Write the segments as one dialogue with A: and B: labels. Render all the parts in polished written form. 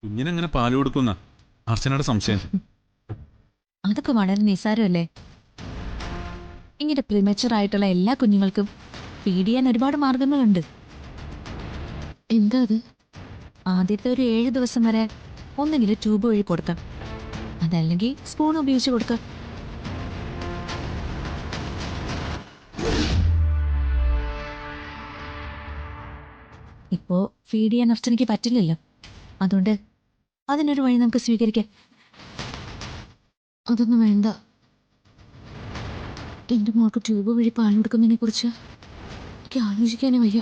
A: കുഞ്ഞിനെങ്ങനെ പാല് കൊടുക്കുന്ന അർച്ചനയുടെ സംശയം.
B: അതൊക്കെ വളരെ നിസ്സാരമല്ലേ. ഇങ്ങനെ പ്രിമച്ചുർ ആയിട്ടുള്ള എല്ലാ കുഞ്ഞുങ്ങൾക്കും ഫീഡ് ചെയ്യാൻ ഒരുപാട് മാർഗങ്ങളുണ്ട്.
C: എന്താ അത്?
B: ആദ്യത്തെ ഒരു 7 ദിവസം വരെ ഒന്നെങ്കിലും ട്യൂബ് വഴി കൊടുക്കാം, അതല്ലെങ്കിൽ സ്പൂൺ ഉപയോഗിച്ച് കൊടുക്കാം. ഇപ്പോ ഫീഡ് ചെയ്യാൻ അർച്ചനയ്ക്ക് പറ്റില്ലല്ലോ, അതുകൊണ്ട് അതിനൊരു വഴി നമുക്ക് സ്വീകരിക്കാം.
C: അതൊന്നും വേണ്ട. എൻ്റെ മോൾക്ക് ട്യൂബ് വഴി പാൽ കൊടുക്കുന്നതിനെ കുറിച്ച് എനിക്ക് ആലോചിക്കാനേ വയ്യ.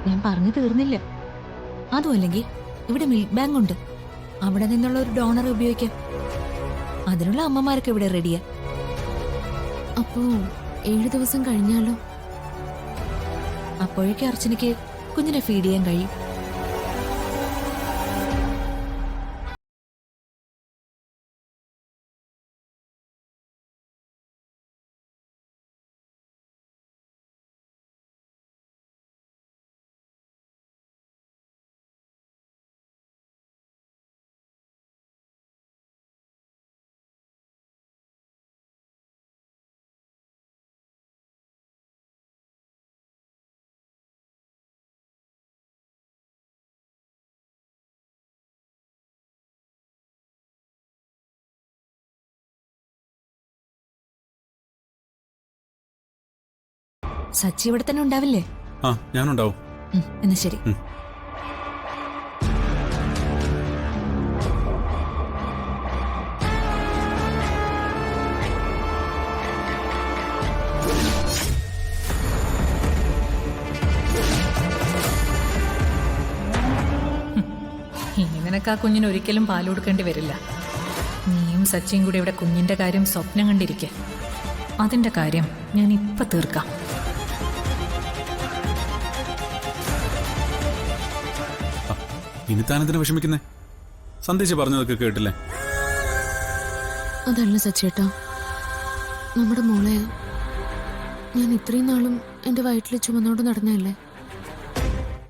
B: ഞാൻ പറഞ്ഞു തീർന്നില്ല. അതുമല്ലെങ്കിൽ ഇവിടെ മിൽക്ക് ബാങ്ക് ഉണ്ട്, അവിടെ നിന്നുള്ള ഒരു ഡോണർ ഉപയോഗിക്കാം. അതിനുള്ള അമ്മമാരൊക്കെ ഇവിടെ റെഡിയാ.
C: അപ്പോ 7 ദിവസം കഴിഞ്ഞാലോ?
B: അപ്പോഴേക്കും അർച്ചനയ്ക്ക് കുഞ്ഞിനെ ഫീഡ് ചെയ്യാൻ കഴിയും. സച്ചി ഇവിടെ തന്നെ ഉണ്ടാവില്ലേ?
A: ആ, ഞാനുണ്ടാവും.
B: എന്നാ ശരി.
D: ഇനി നിനക്ക് ആ കുഞ്ഞിന് ഒരിക്കലും പാൽ കൊടുക്കേണ്ടി വരില്ല. നീയും സച്ചിയും കൂടി ഇവിടെ കുഞ്ഞിന്റെ കാര്യം സ്വപ്നം കണ്ടിരിക്കെ. അതിന്റെ കാര്യം ഞാൻ ഇപ്പൊ തീർക്കാം.
A: ഇനി താനെന്തിനാ വിഷമിക്കുന്നേ? സന്ദേശം പറഞ്ഞതൊക്കെ കേട്ടില്ലേ?
C: അതല്ല സച്ചേട്ടാ, നമ്മുടെ മോളെ ഞാൻ ഇത്രയും നാളും എൻ്റെ വയറ്റിൽ ചുമന്നോണ്ട് നടന്നതല്ലേ.